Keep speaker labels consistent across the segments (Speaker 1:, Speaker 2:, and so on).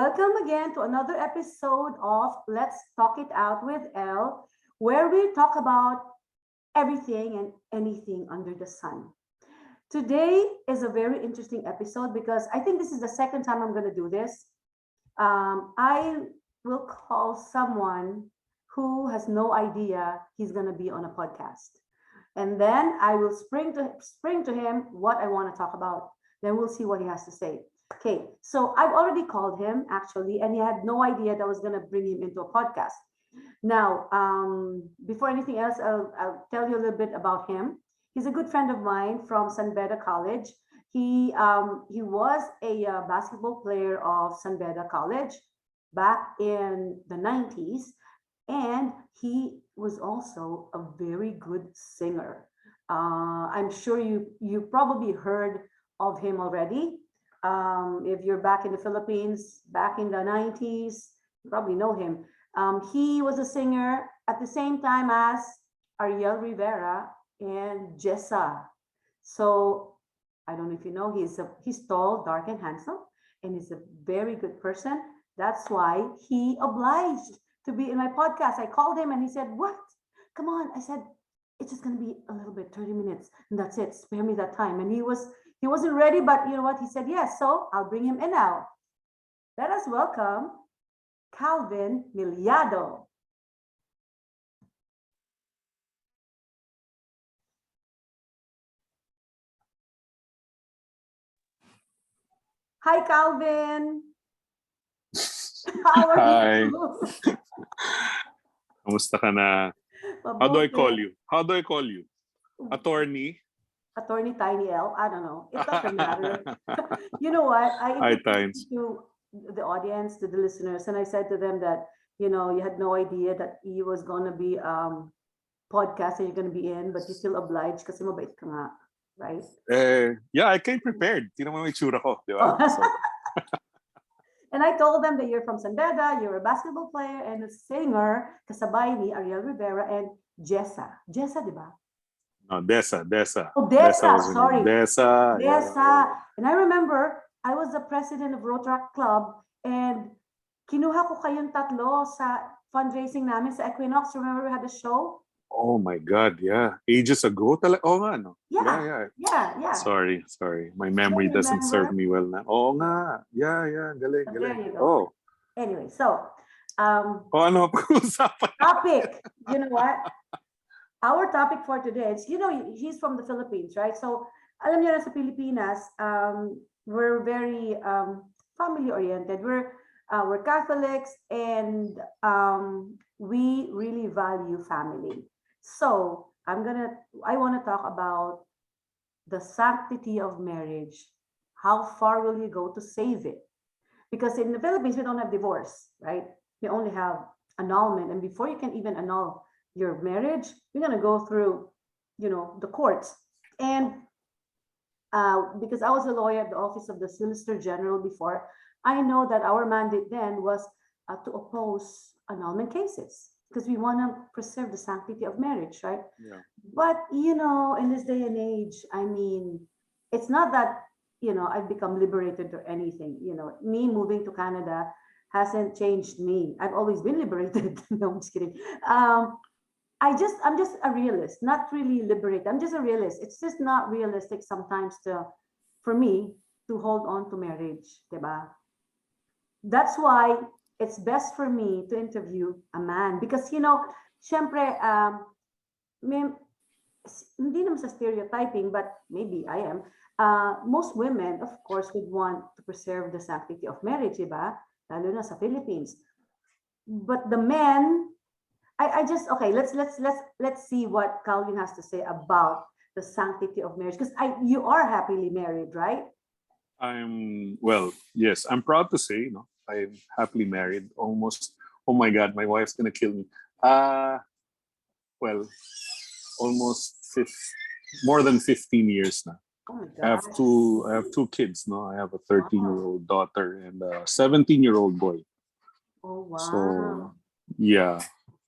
Speaker 1: Welcome again to another episode of Let's Talk It Out with Elle, where we talk about everything and anything under the sun. Today is a very interesting episode because I think this is the second time I'm going to do this. I will call someone who has no idea he's going to be on a podcast. And then I will spring to him what I want to talk about. Then we'll see what he has to say. Okay, so I've already called him actually, and he had no idea that I was going to bring him into a podcast. Now, before anything else, I'll tell you a little bit about him. He's a good friend of mine from San Beda College. He was a basketball player of San Beda College back in the 90s, and he was also a very good singer. I'm sure you probably heard of him already. If you're back in the Philippines, back in the 90s, you probably know him. He was a singer at the same time as Ariel Rivera and Jessa. So I don't know if you know, he's tall, dark, and handsome, and he's a very good person. That's why he obliged to be in my podcast. I called him and he said, "What? Come on." I said, "It's just gonna be a little bit, 30 minutes, and that's it. Spare me that time." And he wasn't ready, but you know what? He said yes, so I'll bring him in now. Let us welcome Calvin Millado. Hi, Calvin. How are
Speaker 2: Hi.
Speaker 1: you?
Speaker 2: Kamusta ka na? How do I
Speaker 1: Mabuti.
Speaker 2: call you? How do I call you? Attorney?
Speaker 1: Attorney Tiny L. I don't know. It doesn't matter. You know what? I
Speaker 2: High
Speaker 1: introduced
Speaker 2: times.
Speaker 1: to the audience, to the listeners, and I said to them that, you had no idea that you was going to be podcast and you're going to be in, but you still obliged kasi mabait ka nga, right?
Speaker 2: Yeah, I came prepared. Tingnan mo yung itsura ko, di ba? So,
Speaker 1: And I told them that you're from San Beda, you're a basketball player and a singer, kasabay ni Ariel Rivera and Jessa. Jessa, di ba?
Speaker 2: no, Desa.
Speaker 1: Oh, Dessa,
Speaker 2: was her name.
Speaker 1: sorry.
Speaker 2: Desa.
Speaker 1: Dessa. And I remember, I was the president of Rotaract Club and kinuha ko kayong tatlo sa fundraising namin sa Equinox. Remember we had a show?
Speaker 2: Oh my God, yeah. Ages ago talaga. Oo nga, no?
Speaker 1: Yeah. Yeah.
Speaker 2: Sorry. My memory doesn't serve me well na. Oo nga. Yeah. Galing.
Speaker 1: There you go.
Speaker 2: Oh.
Speaker 1: Anyway, so,
Speaker 2: Ano pag-uusapan?
Speaker 1: topic, you know what? Our topic for today is, he's from the Philippines, right? So, alam niyo na sa Pilipinas, we're very family-oriented. We're Catholics and we really value family. So, I want to talk about the sanctity of marriage. How far will you go to save it? Because in the Philippines, we don't have divorce, right? We only have annulment. And before you can even annul your marriage, you're going to go through, the courts. And because I was a lawyer at the Office of the Solicitor General before, I know that our mandate then was to oppose annulment cases because we want to preserve the sanctity of marriage, right?
Speaker 2: Yeah.
Speaker 1: But, in this day and age, I mean, it's not that, I've become liberated or anything. Me moving to Canada hasn't changed me. I've always been liberated. No, I'm just kidding. I'm just a realist, not really liberated. I'm just a realist. It's just not realistic sometimes for me to hold on to marriage, diba? That's why it's best for me to interview a man because, syempre, hindi naman sa stereotyping, but maybe I am. Most women, of course, would want to preserve the sanctity of marriage, diba? Lalo na sa Philippines. But the men, okay, let's see what Calvin has to say about the sanctity of marriage because you are happily married, right?
Speaker 2: Yes, I'm proud to say, I'm happily married almost. Oh my God, my wife's gonna kill me. Almost more than 15 years now.
Speaker 1: Oh my
Speaker 2: I have two kids. No, I have a 13-year-old daughter and a 17-year-old boy.
Speaker 1: Oh wow.
Speaker 2: So yeah.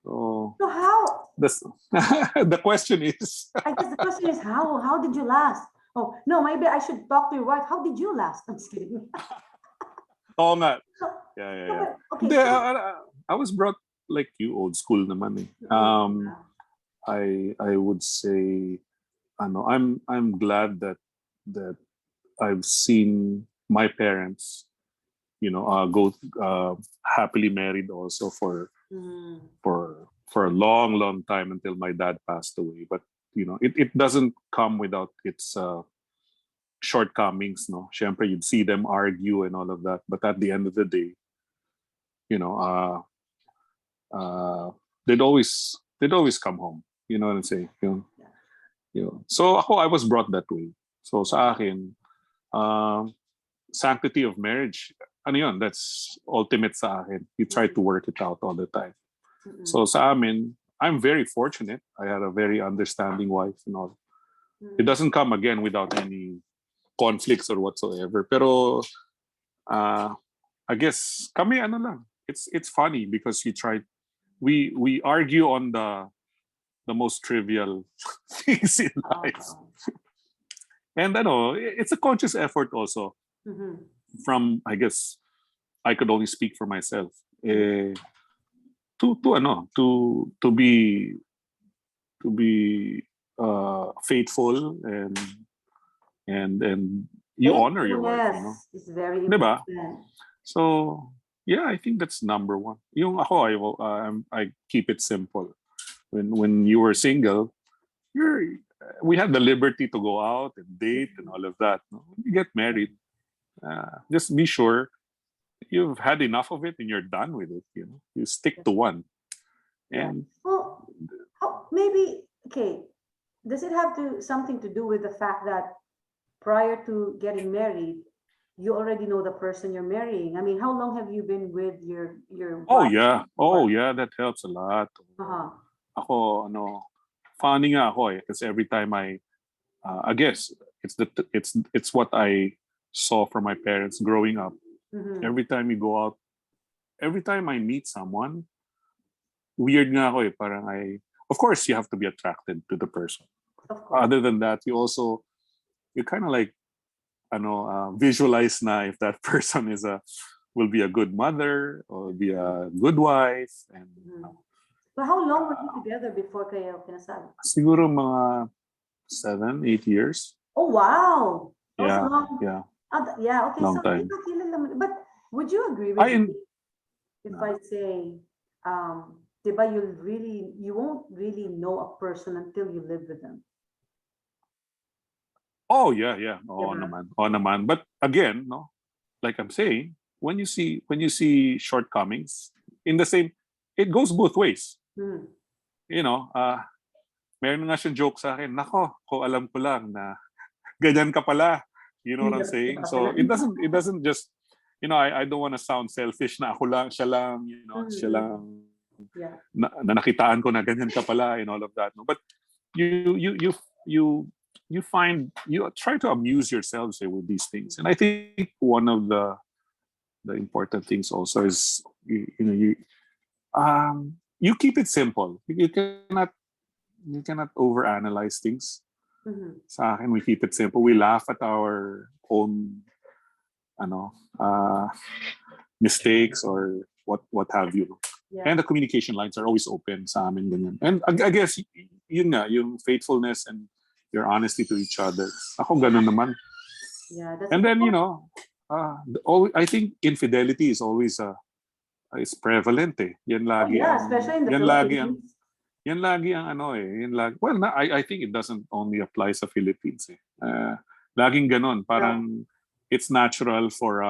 Speaker 1: So how?
Speaker 2: The question is.
Speaker 1: I guess the question is how? How did you last? Oh no, maybe I should talk to your wife. How did you last? I'm just kidding.
Speaker 2: Oo nga. Yeah, yeah,
Speaker 1: No,
Speaker 2: yeah.
Speaker 1: but, okay,
Speaker 2: Hindi,
Speaker 1: so,
Speaker 2: I was brought like you, old school naman eh.
Speaker 1: yeah.
Speaker 2: I would say, ano, I'm glad that I've seen my parents, go happily married also
Speaker 1: Mm,
Speaker 2: for a long, long time until my dad passed away. But it doesn't come without its shortcomings, no. Siyempre, you'd see them argue and all of that, but at the end of the day, you know, they'd always come home. You know what I'm saying?
Speaker 1: yeah.
Speaker 2: So ako, I was brought that way. So
Speaker 1: Yeah.
Speaker 2: sa akin, um, sanctity of marriage, ano yun, that's ultimate sa akin. You try to work it out all the time.
Speaker 1: Mm-mm.
Speaker 2: So sa amin, I'm very fortunate. I had a very understanding wife and all. It
Speaker 1: Mm-mm.
Speaker 2: doesn't come again without any conflicts or whatsoever. Pero I guess kami ano lang. It's funny because we argue on the most trivial things in life.
Speaker 1: Oh.
Speaker 2: And it's a conscious effort also
Speaker 1: Mhm.
Speaker 2: from, I guess, I could only speak for myself.
Speaker 1: Mhm.
Speaker 2: To be faithful and you honor your wife,
Speaker 1: Faithfulness is very
Speaker 2: 'di ba?
Speaker 1: important.
Speaker 2: So yeah, I think that's number one. Yung ako, I keep it simple. When you were single, we had the liberty to go out and date and
Speaker 1: Mhm.
Speaker 2: all of that. No? When you get married, just be sure you've had enough of it and you're done with it. You stick to one.
Speaker 1: Yeah.
Speaker 2: And
Speaker 1: Well, maybe okay. Does it have to something to do with the fact that prior to getting married, you already know the person you're marrying? I mean, how long have you been with your
Speaker 2: oh
Speaker 1: wife
Speaker 2: yeah,
Speaker 1: before?
Speaker 2: oh yeah, that helps a lot.
Speaker 1: Uh-huh.
Speaker 2: Ako, funny nga ako eh, kasi every time I guess it's what I saw from my parents growing up.
Speaker 1: Mm-hmm.
Speaker 2: Every time you go out, every time I meet someone, weird nga ako eh, parang of course you have to be attracted to the person.
Speaker 1: Of course.
Speaker 2: Other than that, you kind of like, visualize na if that person will be a good mother or be a good wife. And
Speaker 1: Mhm. But how long were you together before kayo kinasal?
Speaker 2: siguro mga 7, 8 years.
Speaker 1: Oh, wow. That was a
Speaker 2: Yeah,
Speaker 1: long,
Speaker 2: yeah,
Speaker 1: yeah, okay. So,
Speaker 2: long time.
Speaker 1: but would you agree with
Speaker 2: I
Speaker 1: me
Speaker 2: in
Speaker 1: if
Speaker 2: no.
Speaker 1: I say, diba, you won't really know a person until you live with them.
Speaker 2: Oh yeah, yeah. Oo
Speaker 1: Diba?
Speaker 2: naman. Oo naman. But again, no, like I'm saying, when you see shortcomings in the same, it goes both ways.
Speaker 1: Hmm.
Speaker 2: You know, meron nga siyang joke sa akin, nako, kung alam ko lang na ganyan ka pala. You know what I'm
Speaker 1: Hirap,
Speaker 2: saying?
Speaker 1: diba?
Speaker 2: So it doesn't just, I don't want to sound selfish na ako lang, siya lang, siya
Speaker 1: Mhm.
Speaker 2: lang
Speaker 1: Yeah.
Speaker 2: na nakitaan ko na ganyan ka pala and all of that. No? But you you try to amuse yourselves with these things. And I think one of the important things also is you keep it simple. You cannot overanalyze things.
Speaker 1: Mhm.
Speaker 2: Sa akin, we keep it simple. We laugh at our own ano mistakes or what have you.
Speaker 1: Yeah.
Speaker 2: And the communication lines are always open sa amin ganyan. And I guess yun nga, yung faithfulness and your honesty to each other. Ako ganun naman.
Speaker 1: Yeah. That's
Speaker 2: And
Speaker 1: it.
Speaker 2: then I think infidelity is prevalent eh.
Speaker 1: Oh, yeah, especially in the
Speaker 2: Yan lagi ang
Speaker 1: Philippines.
Speaker 2: yan lagi ang ano eh. Yan lagi, well, I think it doesn't only apply sa Philippines eh. Laging ganon,
Speaker 1: Yeah.
Speaker 2: parang it's natural for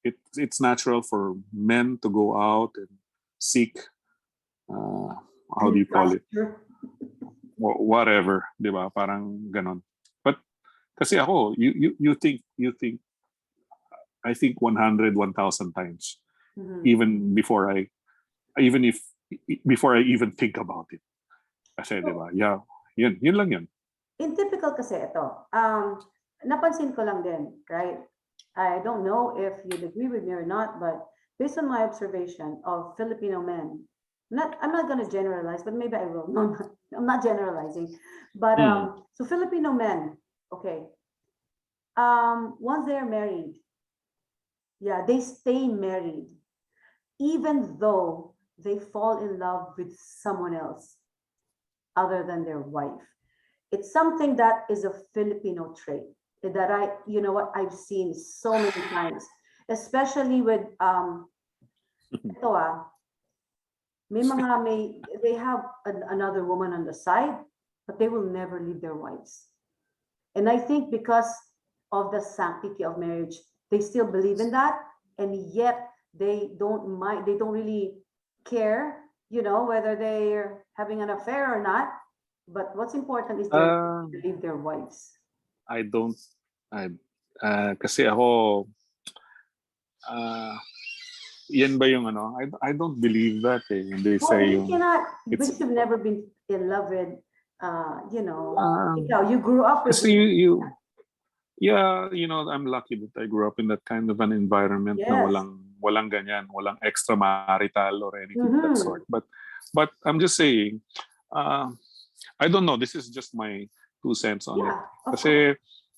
Speaker 2: it's natural for men to go out and seek uh, how do
Speaker 1: Green
Speaker 2: you call it,
Speaker 1: pasture.
Speaker 2: whatever, di ba, parang ganon. But kasi ako, you think I think 100, 1,000 times
Speaker 1: Mhm.
Speaker 2: even even if before I even think about it. Kasi di
Speaker 1: So,
Speaker 2: ba, yeah, yun lang yun.
Speaker 1: in typical kasi ito, napansin ko lang din, right? I don't know if you'd agree with me or not, but based on my observation of Filipino men, I'm not going to generalize, but maybe I will. No, I'm not generalizing. But
Speaker 2: Mm.
Speaker 1: so Filipino men, okay, once they're married, yeah, they stay married even though they fall in love with someone else other than their wife. It's something that is a Filipino trait that you know what, I've seen so many times, especially with ito they have another woman on the side, but they will never leave their wives. And I think because of the sanctity of marriage, they still believe in that, and yet they don't mind, they don't really care, you know, whether they're having an affair or not. But what's important is they're
Speaker 2: Uh,
Speaker 1: to leave their wives.
Speaker 2: I don't, I, kasi ako, yan ba yung ano? I don't believe that eh. They
Speaker 1: Well,
Speaker 2: say
Speaker 1: you
Speaker 2: yung,
Speaker 1: cannot,
Speaker 2: it's,
Speaker 1: because you've never been in love with, you know,
Speaker 2: uh,
Speaker 1: you grew up with,
Speaker 2: kasi yeah, you know, I'm lucky that I grew up in that kind of an environment na
Speaker 1: yes.
Speaker 2: walang ganyan, walang extramarital or anything of that
Speaker 1: Mm-hmm.
Speaker 2: sort. But I'm just saying, uh, I don't know. This is just my 2 cents on it.
Speaker 1: Yeah, of course.
Speaker 2: Kasi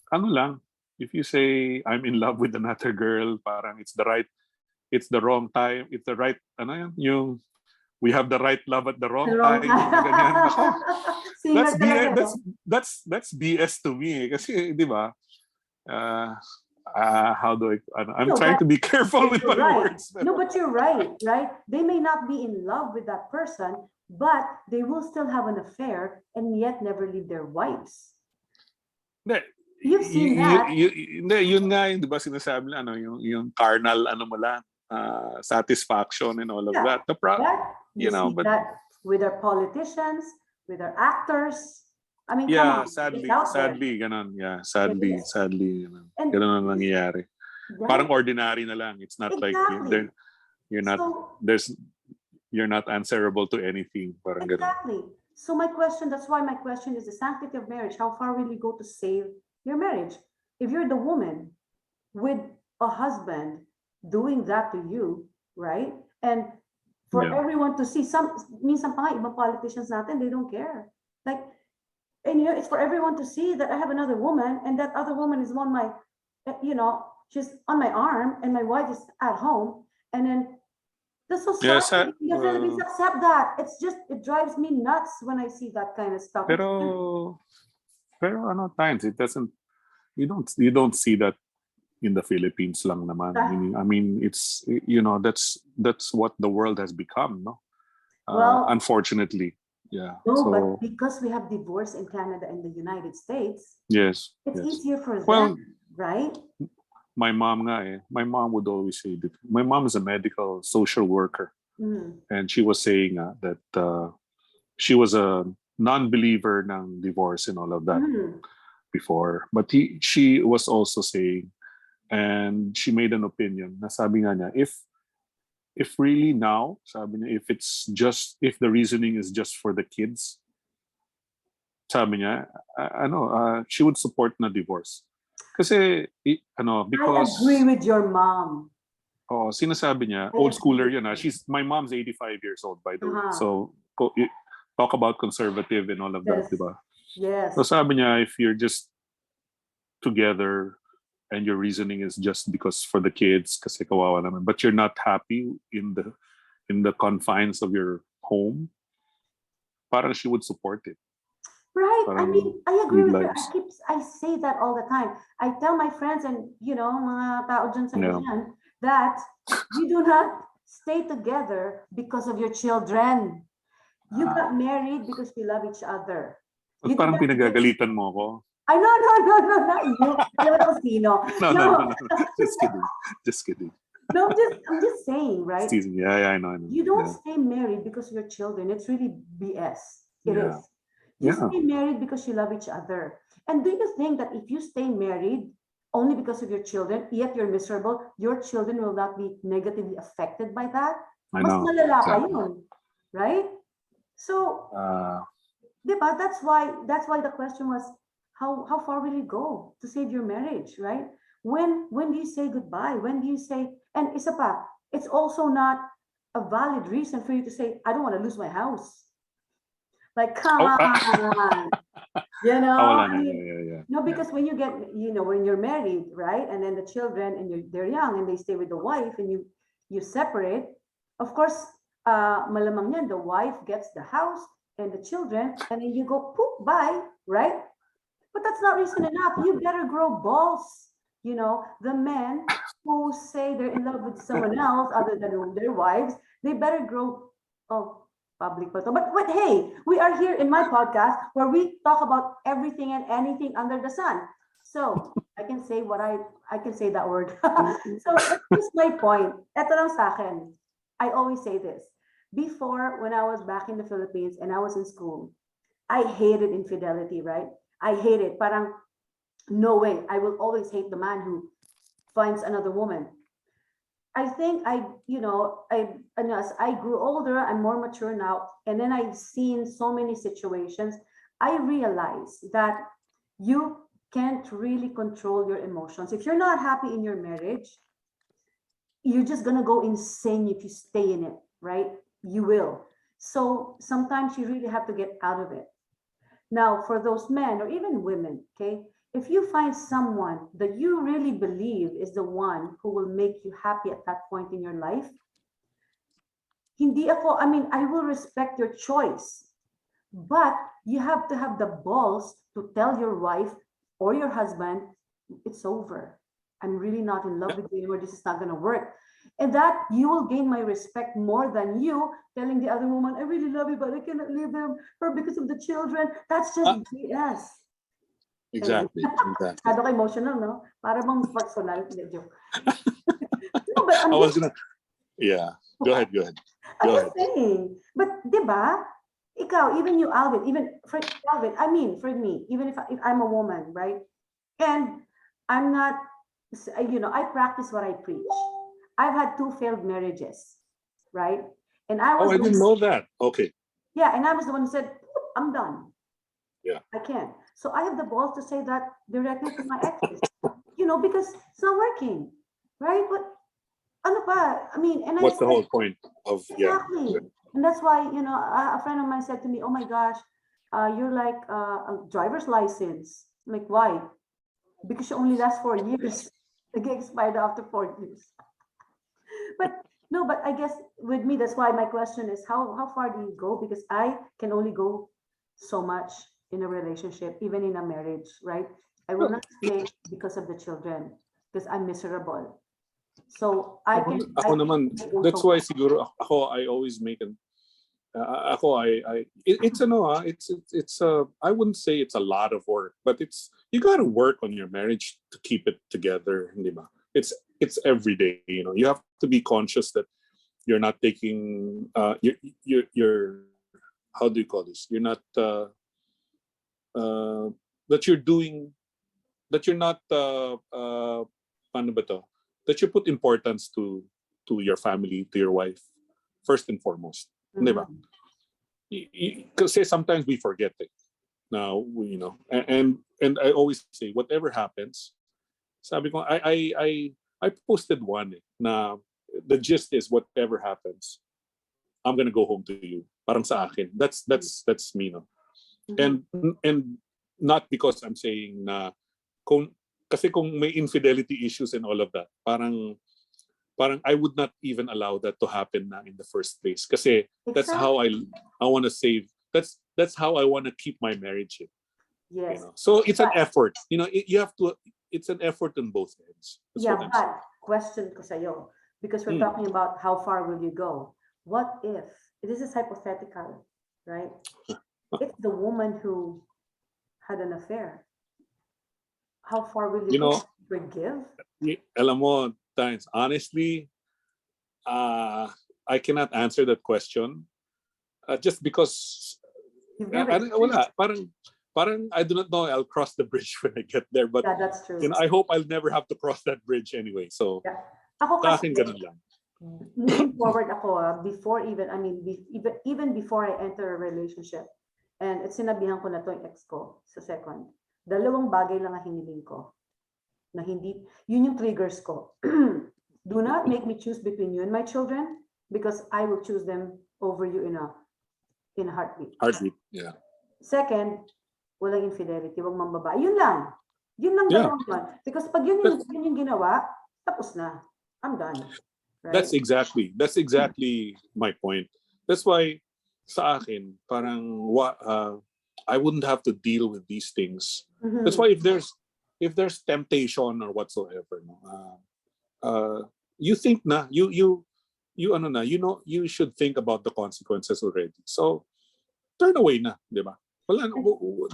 Speaker 2: ano lang, if you say I'm in love with another girl, parang it's the wrong time, it's the right, ano yan, yung we have the right love at the
Speaker 1: The
Speaker 2: wrong
Speaker 1: wrong
Speaker 2: time, mga ganyan. Nako,
Speaker 1: time. Singer talaga, no?
Speaker 2: that's BS to me. Kasi, di ba, uh, how do I'm
Speaker 1: No,
Speaker 2: trying
Speaker 1: but
Speaker 2: to be careful with
Speaker 1: you're
Speaker 2: my
Speaker 1: right.
Speaker 2: words.
Speaker 1: No,
Speaker 2: Pero,
Speaker 1: but you're right, right? They may not be in love with that person, but they will still have an affair and yet never leave their wives.
Speaker 2: hindi,
Speaker 1: You've seen that.
Speaker 2: hindi, yun nga yung, di ba, sinasabi na, ano, yung carnal, ano mo lang, satisfaction and all of
Speaker 1: Yeah.
Speaker 2: that.
Speaker 1: But you
Speaker 2: You know,
Speaker 1: see
Speaker 2: but
Speaker 1: that with our politicians, with our actors. I mean, come
Speaker 2: yeah,
Speaker 1: on, it's out there.
Speaker 2: sadly, ganun. Yeah,
Speaker 1: It is.
Speaker 2: sadly, ganun.
Speaker 1: And
Speaker 2: Ganun ang nangyayari.
Speaker 1: right?
Speaker 2: Parang ordinary na lang. It's not like
Speaker 1: Exactly.
Speaker 2: you're not
Speaker 1: So
Speaker 2: there's you're not answerable to anything. Parang ganun.
Speaker 1: exactly. So my question, that's why my question is the sanctity of marriage. How far will you go to save your marriage? If you're the woman with a husband doing that to you, right? And for
Speaker 2: Yeah.
Speaker 1: everyone to see, minsan pa nga, ibang politicians natin, they don't care. Like, and you know, it's for everyone to see that I have another woman and that other woman is on my, you know, she's on my arm and my wife is at home. And then the
Speaker 2: Yeah,
Speaker 1: society in the Philippines accept that. It's just, it drives me nuts when I see that kind of stuff.
Speaker 2: pero ano times it doesn't you don't see that in the Philippines lang naman. I mean it's you know that's what the world has become, no?
Speaker 1: Well,
Speaker 2: Unfortunately. Yeah.
Speaker 1: no,
Speaker 2: So
Speaker 1: but because we have divorce in Canada and the United States,
Speaker 2: yes.
Speaker 1: it's easier for
Speaker 2: Well,
Speaker 1: them, right?
Speaker 2: my mom nga eh. My mom would always say that my mom is a medical social worker.
Speaker 1: Mm.
Speaker 2: And she was saying that she was a non-believer ng divorce and all of that
Speaker 1: Mm.
Speaker 2: before. But she was also saying, and she made an opinion, na sabi nga niya, if really now, sabi niya, if the reasoning is just for the kids, sabi niya, she would support na divorce. Kasi, because...
Speaker 1: I agree with your mom.
Speaker 2: Oh, sinasabi niya,
Speaker 1: I
Speaker 2: old
Speaker 1: agree
Speaker 2: schooler
Speaker 1: with
Speaker 2: yun.
Speaker 1: you.
Speaker 2: My mom's 85 years old, by the way.
Speaker 1: Uh-huh.
Speaker 2: So, talk about conservative and all of that,
Speaker 1: Yes.
Speaker 2: di ba?
Speaker 1: Yes.
Speaker 2: So sabi niya, if you're just together and your reasoning is just because for the kids, kasi kawawa naman, but you're not happy in the confines of your home, parang she would support it.
Speaker 1: Right. I
Speaker 2: Parang
Speaker 1: mean, I agree with her.
Speaker 2: lives.
Speaker 1: I say that all the time. I tell my friends and, you know, mga tao dyan sa
Speaker 2: Yeah.
Speaker 1: dyan, that you do not stay together because of your children. You got married because you love each other. You
Speaker 2: Parang
Speaker 1: did not
Speaker 2: pinagagalitan mo ako.
Speaker 1: I no, not you. Alam mo kung sino.
Speaker 2: No. Just kidding.
Speaker 1: No, I'm just saying, right?
Speaker 2: Teasing. Yeah, I know.
Speaker 1: You don't stay married because of your children. It's really BS. It is. You stay married because you love each other. And do you think that if you stay married only because of your children, yet you're miserable, your children will not be negatively affected by that?
Speaker 2: I
Speaker 1: Mas
Speaker 2: know.
Speaker 1: malala pa yun. Right? So, diba? That's why the question was, how far will you go to save your marriage, right? When do you say goodbye? When do you say, and isa pa, it's also not a valid reason for you to say, I don't want to lose my house. Like, come on. You know, no, because when you get, you know, when you're married, right? And then the children and they're young and they stay with the wife and you separate, Of course, malamang yan, the wife gets the house and the children, and then you go, poop, bye, right? But that's not reason enough. You better grow balls. You know, the men who say they're in love with someone else other than their wives, they better grow. Oh, public photo. But hey, we are here in my podcast where we talk about everything and anything under the sun. So I can say I can say that word. So here's my point. Ito lang sa akin. I always say this. Before, when I was back in the Philippines and I was in school, I hated infidelity, right? I hate it. Parang, no way. I will always hate the man who finds another woman. I think and as I grew older, I'm more mature now, and then I've seen so many situations. I realize that you can't really control your emotions. If you're not happy in your marriage, you're just gonna go insane if you stay in it, right? You will. So sometimes you really have to get out of it. Now, for those men or even women, okay, if you find someone that you really believe is the one who will make you happy at that point in your life, I mean, I will respect your choice, but you have to have the balls to tell your wife or your husband, it's over. I'm really not in love
Speaker 2: Yeah.
Speaker 1: with you anymore. This is not going to work. And that you will gain my respect more than you telling the other woman, I really love you, but I cannot leave them or because of the children. That's just
Speaker 2: Ah,
Speaker 1: BS. Anyway,
Speaker 2: exactly. Exactly.
Speaker 1: masyado ka emotional, no? Para bang personal. Hindi, joke. No, but
Speaker 2: I
Speaker 1: I'm
Speaker 2: was
Speaker 1: just,
Speaker 2: gonna. Yeah. Go ahead. Go ahead.
Speaker 1: I'm
Speaker 2: Go
Speaker 1: just
Speaker 2: ahead.
Speaker 1: saying. But, di ba? Ikaw, even you, Alvin, even for Alvin, I mean, for me, even if I'm a woman, right? And I'm not, I practice what I preach. I've had two failed marriages, right? And I
Speaker 2: Oh,
Speaker 1: was
Speaker 2: I
Speaker 1: the one,
Speaker 2: didn't know that. Okay.
Speaker 1: yeah, and I was the one who said, I'm done.
Speaker 2: Yeah.
Speaker 1: I can't. So I have the balls to say that directly to my exes, because it's not working, right? But ano pa? I mean, and I
Speaker 2: What's the
Speaker 1: said,
Speaker 2: whole point of yeah?
Speaker 1: exactly. And that's why, a friend of mine said to me, oh my gosh, you're like a driver's license. I'm like, why? Because you only last 4 years. It gets expired after 4 years. But no, but I guess with me, that's why my question is how far do you go? Because I can only go so much in a relationship, even in a marriage, right? I will not stay because of the children, because I'm miserable. So
Speaker 2: Ako naman,
Speaker 1: go
Speaker 2: that's
Speaker 1: so
Speaker 2: why
Speaker 1: far.
Speaker 2: siguro ako I always make an ako it's I wouldn't say it's a lot of work, but it's you got to work on your marriage to keep it together, hindi ba? It's every day, you have to be conscious that you're not taking you're how do you call this? You're not that you're doing that you're not paano ba to? That you put importance to your family, to your wife first and foremost. Di ba?
Speaker 1: Mhm.
Speaker 2: Because sometimes we forget it. Now, and I always say whatever happens, sabi ko I posted one na the gist is whatever happens, I'm gonna go home to you. Parang sa akin. That's me, no.
Speaker 1: Mhm.
Speaker 2: And not because I'm saying na kung kasi kung may infidelity issues and all of that, parang I would not even allow that to happen na in the first place. Kasi that's how
Speaker 1: Exactly.
Speaker 2: I want to save. That's how I want to keep my marriage.
Speaker 1: Yes.
Speaker 2: So it's an
Speaker 1: But
Speaker 2: effort. You have to. It's an effort on both ends. That's what
Speaker 1: yeah,
Speaker 2: I'm saying.
Speaker 1: but question ko sa'yo, because we're
Speaker 2: Mm.
Speaker 1: talking about how far will you go? What if this is hypothetical, right? It's the woman who had an affair. How far will you
Speaker 2: You
Speaker 1: go?
Speaker 2: know,
Speaker 1: Forgive?
Speaker 2: alam mo, times honestly, uh, I cannot answer that question. Just because
Speaker 1: You've never
Speaker 2: wala,
Speaker 1: experienced.
Speaker 2: parang I do not know. I'll cross the bridge when I get there, but
Speaker 1: Yeah, that's true.
Speaker 2: I hope I'll never have to cross that bridge anyway. So
Speaker 1: Yeah. Ako
Speaker 2: sa
Speaker 1: kasi,
Speaker 2: akin ganun lang.
Speaker 1: moving forward ako, before even, I mean, even before I enter a relationship, and sinabihan ko na to yung ex ko sa second, dalawang bagay lang ang hiniling ko na hindi, yun yung triggers ko. Do not make me choose between you and my children because I will choose them over you in a heartbeat.
Speaker 2: Heartbeat. Yeah.
Speaker 1: Second, walang infidelity, wag mambabae. Yun lang. Yun lang
Speaker 2: Yeah.
Speaker 1: dalawang yun. Because pag yun yung ginawa, tapos na. I'm done. right?
Speaker 2: That's exactly my point. That's why sa akin parang I wouldn't have to deal with these things. That's
Speaker 1: Mhm.
Speaker 2: why if there's temptation or whatsoever, no, you think na you ano na, you should think about the consequences already. So turn away na, di ba? Wala,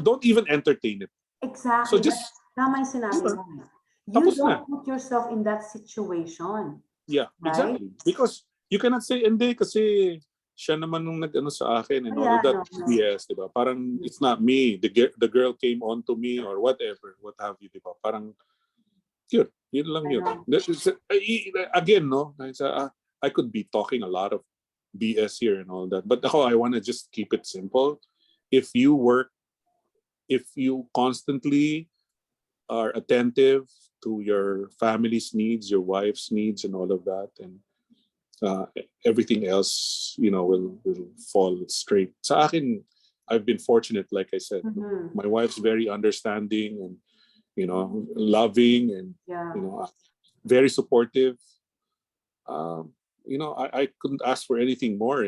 Speaker 2: don't even entertain it. So
Speaker 1: Exactly.
Speaker 2: just,
Speaker 1: Tama yung
Speaker 2: di
Speaker 1: sinabi
Speaker 2: ba?
Speaker 1: mo. You
Speaker 2: Tapos
Speaker 1: don't
Speaker 2: na.
Speaker 1: put yourself in that situation,
Speaker 2: Yeah,
Speaker 1: right?
Speaker 2: exactly. Because you cannot say, hindi, kasi siya naman nung nag-ano sa akin and
Speaker 1: Oh,
Speaker 2: all of
Speaker 1: yeah,
Speaker 2: that.
Speaker 1: no, no.
Speaker 2: Yes, di ba? Parang it's not me. The girl came on to me or whatever, what have you, di ba? Parang, yun lang
Speaker 1: I
Speaker 2: yun.
Speaker 1: know.
Speaker 2: Again, no? I could be talking a lot of BS here and all that. But ako, I want to just keep it simple. If you work, if you constantly are attentive to your family's needs, your wife's needs, and all of that, and uh, everything else, will fall straight. Sa akin, I've been fortunate, like I said.
Speaker 1: Mhm.
Speaker 2: My wife's very understanding and loving and
Speaker 1: Yeah.
Speaker 2: very supportive. I couldn't ask for anything more.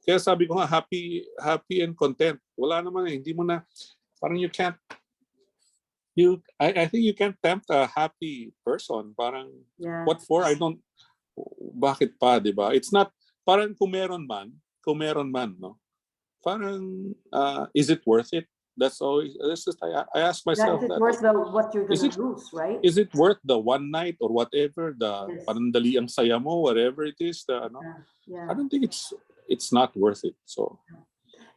Speaker 2: Kaya sabi ko nga, happy and content. Wala naman hindi mo na, parang you can't, I think you can't tempt a happy person. Parang,
Speaker 1: Yeah.
Speaker 2: what for? Bakit pa, di ba? It's not, parang kung meron man, no? Parang, is it worth it? That's just, I ask
Speaker 1: Yeah.
Speaker 2: myself
Speaker 1: Is it
Speaker 2: that.
Speaker 1: worth what you're
Speaker 2: Is
Speaker 1: gonna
Speaker 2: it
Speaker 1: lose, right?
Speaker 2: is it worth the one night or whatever, the
Speaker 1: Yes.
Speaker 2: panandali ang saya mo, whatever it is,
Speaker 1: Yeah.
Speaker 2: I
Speaker 1: Yeah.
Speaker 2: don't think it's not worth it. So,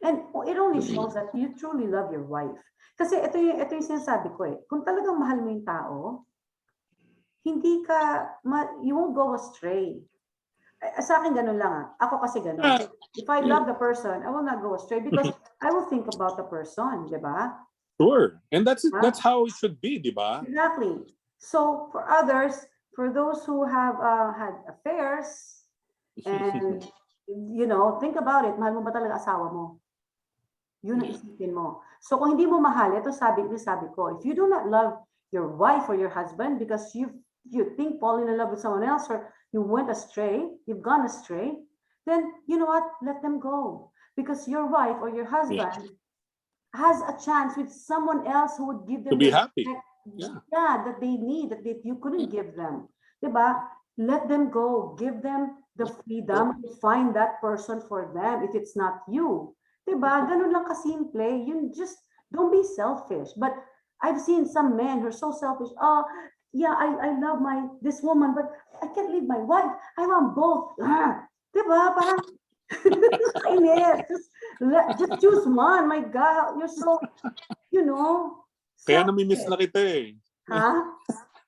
Speaker 1: And it only shows that you truly love your wife. Kasi ito yung sinasabi ko eh. Kung talagang mahal mo yung tao, you won't go astray. Sa akin ganun lang ah. Ako kasi ganun.
Speaker 2: yeah,
Speaker 1: If I
Speaker 2: yeah,
Speaker 1: love the person, I will not go astray because I will think about the person, di ba?
Speaker 2: sure. And that's it.
Speaker 1: Huh?
Speaker 2: That's how it should be, di ba?
Speaker 1: Exactly. So for others, for those who have had affairs, and think about it, mahal mo ba talaga asawa mo? Yun ang
Speaker 2: Yeah.
Speaker 1: isipin mo. So kung hindi mo mahal, ito sabi ko, if you do not love your wife or your husband because you think falling in love with someone else or you went astray, you've gone astray, then you know what? Let them go. Because your wife or your
Speaker 2: Yeah.
Speaker 1: husband has a chance with someone else who would give
Speaker 2: To
Speaker 1: them
Speaker 2: be
Speaker 1: the
Speaker 2: happy.
Speaker 1: respect,
Speaker 2: Yeah.
Speaker 1: yeah, that they need, that you couldn't give them. Diba? Let them go. Give them the freedom to find that person for them if it's not you. Diba? Ganun lang kasimple. You just don't be selfish. But I've seen some men who are so selfish. Oh, yeah, I love this woman, but I can't leave my wife. I want both. Diba? Parang kainis. Just choose one. My God, you're so, you know,
Speaker 2: Kaya namimiss
Speaker 1: selfish.
Speaker 2: na kita eh.
Speaker 1: Huh?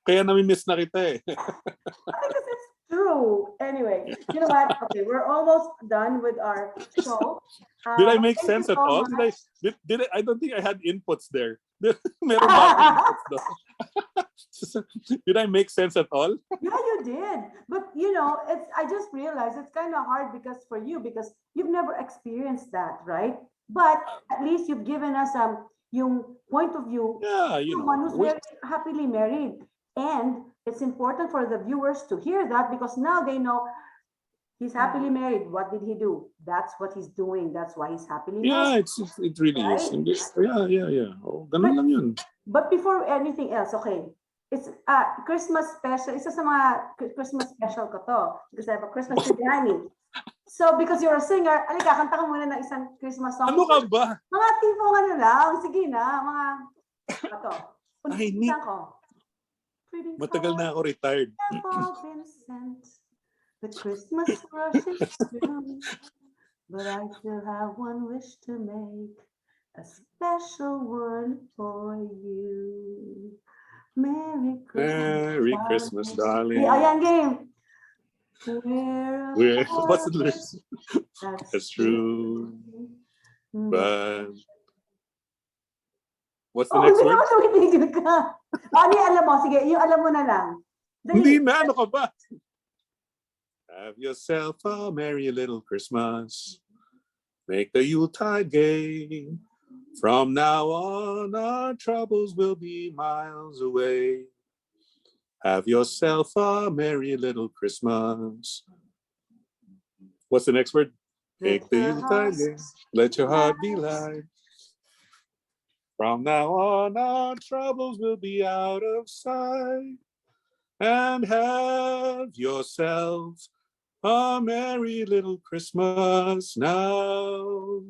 Speaker 2: Kaya namimiss na kita eh.
Speaker 1: Because it's true. Anyway, you know what? Okay, we're almost done with our show.
Speaker 2: Did I make
Speaker 1: Thank you
Speaker 2: sense at
Speaker 1: so
Speaker 2: all?
Speaker 1: much.
Speaker 2: I don't think I had inputs there. Meron ba akong inputs doon? Did I make sense at all?
Speaker 1: Yeah, you did. But I just realized it's kind of hard because you've never experienced that, right? But at least you've given us yung point of view,
Speaker 2: Yeah,
Speaker 1: someone who's very happily married. And it's important for the viewers to hear that because now they know he's happily married. What did he do? That's what he's doing. That's why he's happily
Speaker 2: yeah,
Speaker 1: married,
Speaker 2: it really is.
Speaker 1: right?
Speaker 2: Yeah. Oh,
Speaker 1: But
Speaker 2: ganun lang yun.
Speaker 1: But before anything else, okay, it's Christmas special. Isa sa mga Christmas special ko to because I have a Christmas tree behind me. So because you're a singer, alika, kanta ka muna ng isang Christmas song.
Speaker 2: Ano ka ba?
Speaker 1: Mga tipong ano lang, sige na, mga, ito,
Speaker 2: Ay, Nick.
Speaker 1: ko.
Speaker 2: Matagal na ako retired.
Speaker 1: All been sent. The Christmas rush is through, but I still have one wish to make. A special one for you. Merry
Speaker 2: Christmas, darling.
Speaker 1: Ayan, game.
Speaker 2: What's the lyrics?
Speaker 1: That's
Speaker 2: true. But what's the
Speaker 1: Oh,
Speaker 2: next
Speaker 1: hindi
Speaker 2: word?
Speaker 1: naman tumitigil ka. Ano yung alam mo? Sige, yung alam mo na lang.
Speaker 2: Hindi na, ano ka ba? Have yourself a merry little Christmas. Make the Yuletide gay. From now on, our troubles will be miles away. Have yourself a merry little Christmas. What's the next word? Take the Yuletide days. Let your heart be light. From now on, our troubles will be out of sight. And have yourself a merry little Christmas now.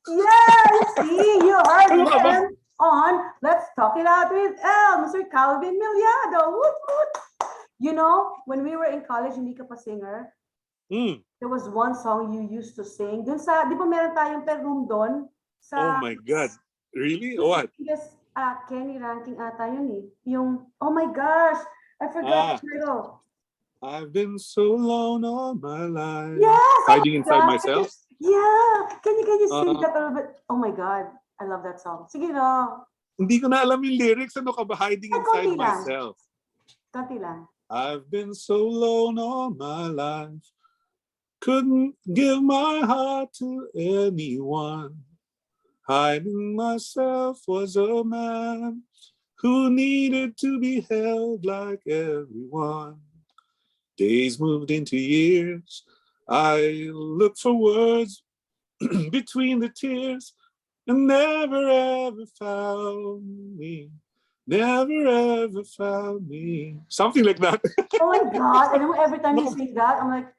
Speaker 1: Yes, see, you heard
Speaker 2: Ano ka ba?
Speaker 1: him on Let's Talk It Out with Elle, Mr. Calvin Millado. Woot, woot. You know, when we were in college, hindi ka pa singer, there was one song you used to sing. Dun sa, di ba meron tayong per room doon?
Speaker 2: Oh
Speaker 1: Sa,
Speaker 2: my God. Really? What?
Speaker 1: yes, Kenny Ranking ata yun eh. Yung, oh my gosh, I forgot the title.
Speaker 2: I've been so alone all my life.
Speaker 1: Yes!
Speaker 2: Hiding inside myself?
Speaker 1: Yeah! Can you sing
Speaker 2: Uh,
Speaker 1: that a little bit? Oh my God, I love that song. Sige na.
Speaker 2: Hindi ko na alam yung lyrics. Ano ka ba? Hiding
Speaker 1: Ay,
Speaker 2: inside
Speaker 1: konti lang.
Speaker 2: myself.
Speaker 1: Konti lang.
Speaker 2: I've been so alone all my life. Couldn't give my heart to anyone. Hiding myself was a man who needed to be held like everyone. Days moved into years. I looked for words between the tears and never ever found me. Never ever found me. Something like that.
Speaker 1: Oh my God. And every time you sing that, I'm like,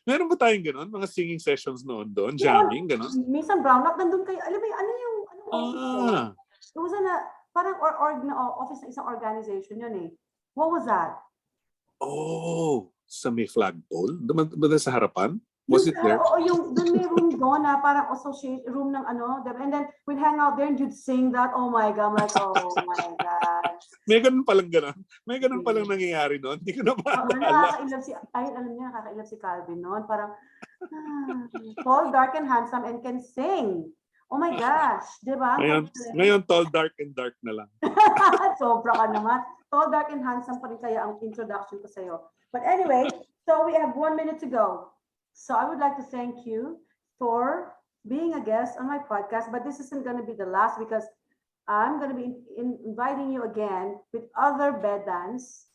Speaker 2: Meron ba tayong ganon? Mga singing sessions noon doon? Jamming, ganon?
Speaker 1: minsan brown up, nandun kayo. Alam mo, ano yung office ko? It was in a, parang office ng isang organization yun eh. What was that?
Speaker 2: Oh, sa may flagpole? Doon sa harapan? Was it there?
Speaker 1: Oo, yung doon may room doon na parang associate room ng ano, diba? And then we'd hang out there and you'd sing that. Oh my God, I'm like, oh my God.
Speaker 2: May ganun palang ganon. May ganun palang nangyayari noon. Hindi ko na maalala.
Speaker 1: Alam niya, nakakailap si Calvin noon. Parang, tall, dark, and handsome and can sing. Oh my gosh, di ba?
Speaker 2: Ngayon, tall, dark, and dark na lang.
Speaker 1: Sobra ka naman. Tall, dark, and handsome pa rin kaya ang introduction ko sa'yo. But anyway, so we have 1 minute to go. So I would like to thank you for being a guest on my podcast, but this isn't going to be the last because I'm going to be inviting you again with other bedans.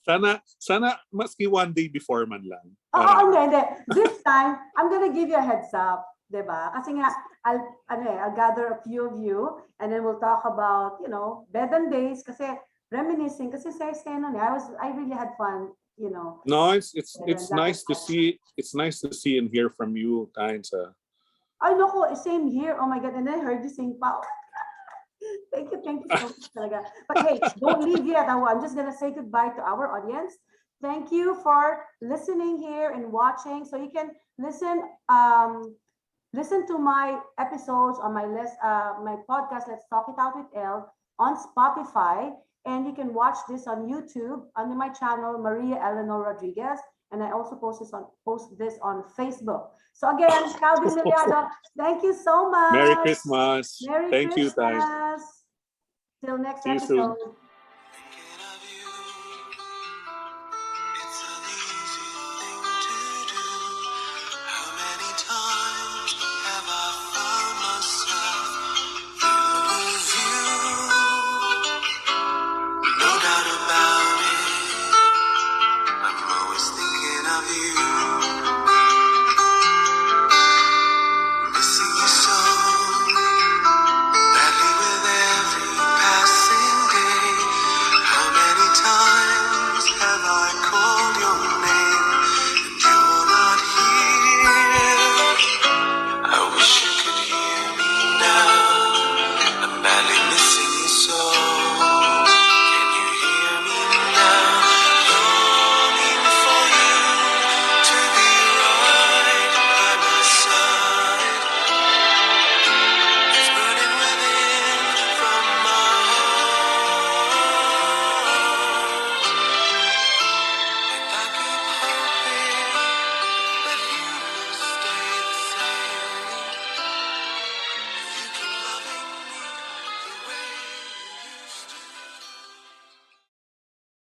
Speaker 2: Sana maski one day before man lang.
Speaker 1: Hindi. This time, I'm going to give you a heads up. Diba? Kasi nga, I'll gather a few of you and then we'll talk about, bedan days kasi reminiscing kasi sa noon, I really had fun.
Speaker 2: No, it's nice to see. It's nice to see and hear from you, kinds of.
Speaker 1: Ay, naku, same here. Oh my God, and then I heard you sing pa. Thank you so much talaga. But hey, don't leave yet. I'm just gonna say goodbye to our audience. Thank you for listening here and watching. So you can listen to my episodes on my podcast. Let's Talk It Out with Elle on Spotify. And you can watch this on YouTube under my channel, Maria Eleanor Rodriguez. And I also post this on Facebook. So again, Calvin Millado, thank you so much.
Speaker 2: Merry Christmas.
Speaker 1: Merry
Speaker 2: Thank
Speaker 1: Christmas.
Speaker 2: you, guys.
Speaker 1: Till next
Speaker 2: See you soon.
Speaker 1: episode.